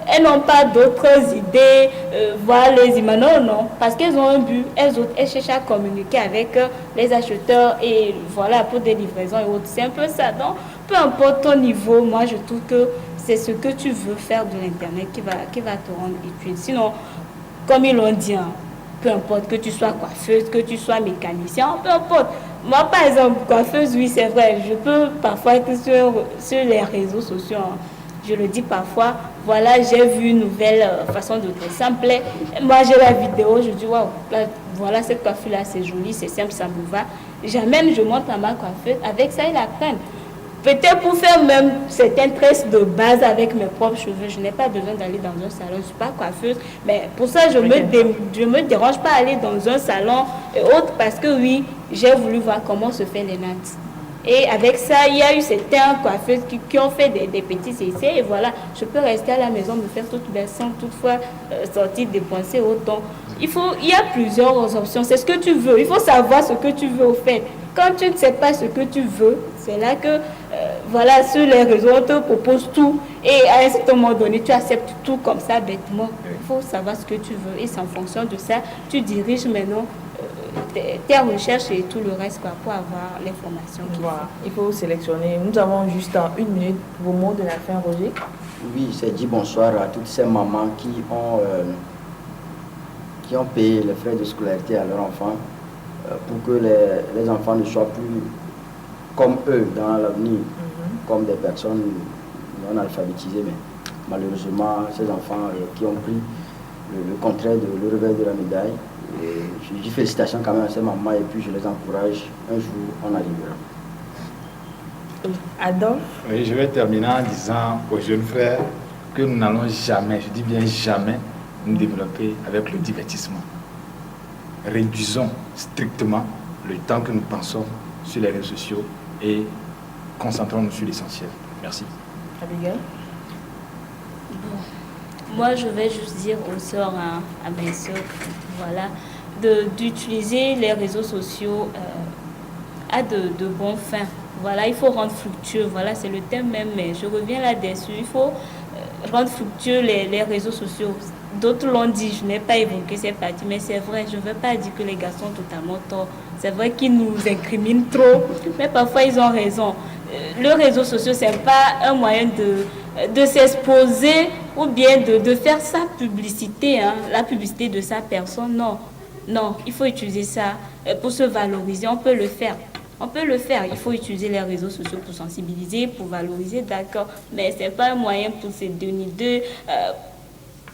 elles n'ont pas d'autres idées, voir les images. Non, parce qu'elles ont un but. Elles autres, elles cherchent à communiquer avec les acheteurs et voilà, pour des livraisons et autres. C'est un peu ça. Donc, peu importe ton niveau, moi, je trouve que c'est ce que tu veux faire de l'Internet qui va te rendre utile. Sinon, comme ils l'ont dit, hein, peu importe que tu sois coiffeuse, que tu sois mécanicien, peu importe. Moi, par exemple, coiffeuse, oui, c'est vrai, je peux parfois être sur les réseaux sociaux. Hein. Je le dis parfois, voilà, j'ai vu une nouvelle façon de faire. Ça me plaît. Moi, j'ai la vidéo, je dis, waouh, voilà, cette coiffure-là, c'est joli, c'est simple, ça me va. J'amène, je monte à ma coiffeuse. Avec ça, ils apprennent. Peut-être pour faire même certains tresses de base avec mes propres cheveux, je n'ai pas besoin d'aller dans un salon, je ne suis pas coiffeuse. Mais pour ça, je me dérange pas à aller dans un salon et autres parce que oui, j'ai voulu voir comment se fait les nattes. Et avec ça, il y a eu certains coiffeuses qui ont fait des petits essais et voilà, je peux rester à la maison, me faire toute belle sans toutefois sortir dépenser autant. Il y a plusieurs options, c'est ce que tu veux, il faut savoir ce que tu veux au fait. Quand tu ne sais pas ce que tu veux, c'est là que, voilà, sur les réseaux, on te propose tout. Et à un certain moment donné, tu acceptes tout comme ça, bêtement. Il faut savoir ce que tu veux. Et c'est en fonction de ça, tu diriges maintenant tes recherches et tout le reste quoi, pour avoir l'information. Voilà, il faut sélectionner. Nous avons juste une minute. Vos mots de la fin, Roger. Oui, c'est dit bonsoir à toutes ces mamans qui ont payé les frais de scolarité à leurs enfants. Pour que les enfants ne soient plus comme eux dans l'avenir, comme des personnes non alphabétisées. Mais malheureusement, ces enfants qui ont pris le contraire de le revers de la médaille, je dis félicitations quand même à ces mamans et puis je les encourage. Un jour, on arrivera. Adolphe? Oui, je vais terminer en disant aux jeunes frères que nous n'allons jamais, je dis bien jamais, nous développer avec le divertissement. Réduisons strictement le temps que nous pensons sur les réseaux sociaux et concentrons-nous sur l'essentiel. Merci. Abigail? Bon. Moi, je vais juste dire aux sœurs, à mes sœurs, voilà, d'utiliser les réseaux sociaux à de bonnes fins. Voilà, il faut rendre fructueux. Voilà, c'est le thème même, mais je reviens là-dessus. Il faut rendre fructueux les réseaux sociaux. D'autres l'ont dit, je n'ai pas évoqué cette partie, mais c'est vrai, je ne veux pas dire que les garçons ont totalement tort. C'est vrai qu'ils nous incriminent trop, mais parfois ils ont raison. Le réseau social, ce n'est pas un moyen de s'exposer ou bien de faire sa publicité, hein, la publicité de sa personne. Non, non, il faut utiliser ça pour se valoriser. On peut le faire. On peut le faire. Il faut utiliser les réseaux sociaux pour sensibiliser, pour valoriser, d'accord. Mais ce n'est pas un moyen pour se dénider,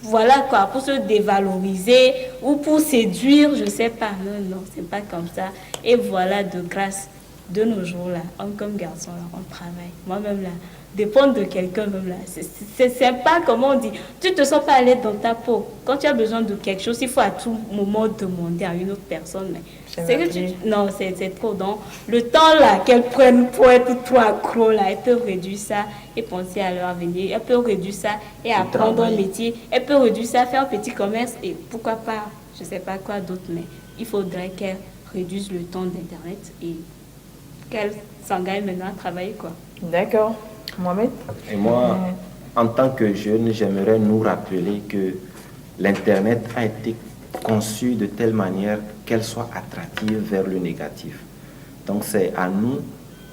voilà quoi, pour se dévaloriser ou pour séduire, je ne sais pas. Non, non, c'est pas comme ça. Et voilà, de grâce, de nos jours là, homme comme garçon là, on travaille. Moi-même là, dépendre de quelqu'un même là, c'est pas comment on dit. Tu te sens pas à l'aise dans ta peau. Quand tu as besoin de quelque chose, il faut à tout moment demander à une autre personne. Mais c'est que non, c'est trop. Donc le temps là qu'elle prenne pour être trop accro là, elle peut réduire ça et penser à leur avenir. Elle peut réduire ça et apprendre un métier. Elle peut réduire ça, faire un petit commerce et pourquoi pas, je sais pas quoi d'autre. Mais il faudrait qu'elle réduise le temps d'internet et qu'elle s'engage maintenant à travailler quoi. D'accord. Mohamed? Et moi, en tant que jeune, j'aimerais nous rappeler que l'Internet a été conçu de telle manière qu'elle soit attractive vers le négatif. Donc c'est à nous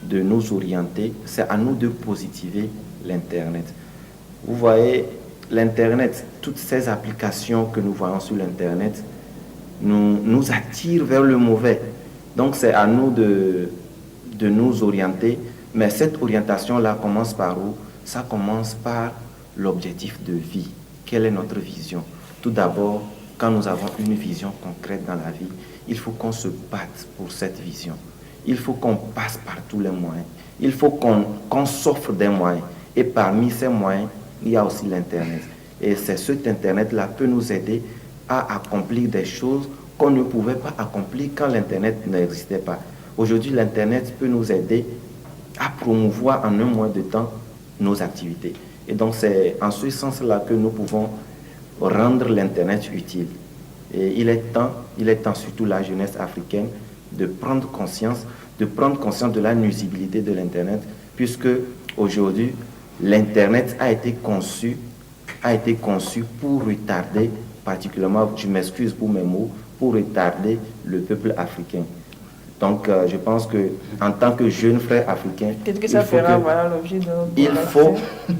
de nous orienter, c'est à nous de positiver l'Internet. Vous voyez, l'Internet, toutes ces applications que nous voyons sur l'Internet nous attirent vers le mauvais. Donc c'est à nous de nous orienter. Mais cette orientation-là commence par où? Ça commence par l'objectif de vie. Quelle est notre vision? Tout d'abord, quand nous avons une vision concrète dans la vie, il faut qu'on se batte pour cette vision. Il faut qu'on passe par tous les moyens. Il faut qu'on s'offre des moyens. Et parmi ces moyens, il y a aussi l'Internet. Et c'est cet Internet-là peut nous aider à accomplir des choses qu'on ne pouvait pas accomplir quand l'Internet n'existait pas. Aujourd'hui, l'Internet peut nous aider à promouvoir en un mois de temps nos activités. Et donc c'est en ce sens-là que nous pouvons rendre l'Internet utile. Et il est temps surtout la jeunesse africaine de prendre conscience de la nuisibilité de l'Internet, puisque aujourd'hui l'Internet a été conçu pour retarder, particulièrement, je m'excuse pour mes mots, pour retarder le peuple africain. Donc, je pense qu'en tant que jeune frère africain,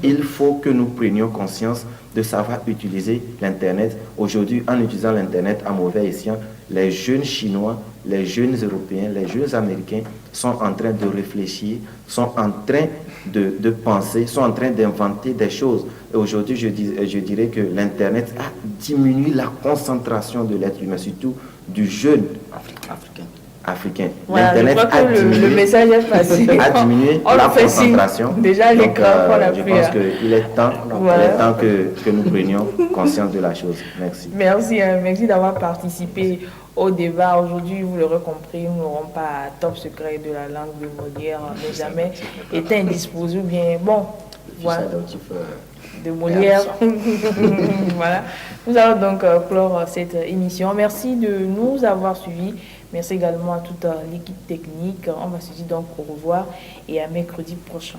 il faut que nous prenions conscience de savoir utiliser l'Internet. Aujourd'hui, en utilisant l'Internet à mauvais escient, les jeunes Chinois, les jeunes Européens, les jeunes Américains sont en train de réfléchir, sont en train de penser, sont en train d'inventer des choses. Et aujourd'hui, je dirais que l'Internet a diminué la concentration de l'être humain, surtout du jeune africain. Voilà, L'Internet a diminué, le message est passé. A diminué la concentration. Déjà, l'écran, je pense qu'il est temps, que nous prenions conscience de la chose. Merci. Merci d'avoir participé au débat. Aujourd'hui, vous l'aurez compris, nous n'aurons pas top secret de la langue de Molière, mais jamais été indisposé. Bien, bon, voilà. De Molière. Voilà. Nous allons donc clore cette émission. Merci de nous avoir suivis. Merci également à toute l'équipe technique. On va se dire donc au revoir et à mercredi prochain.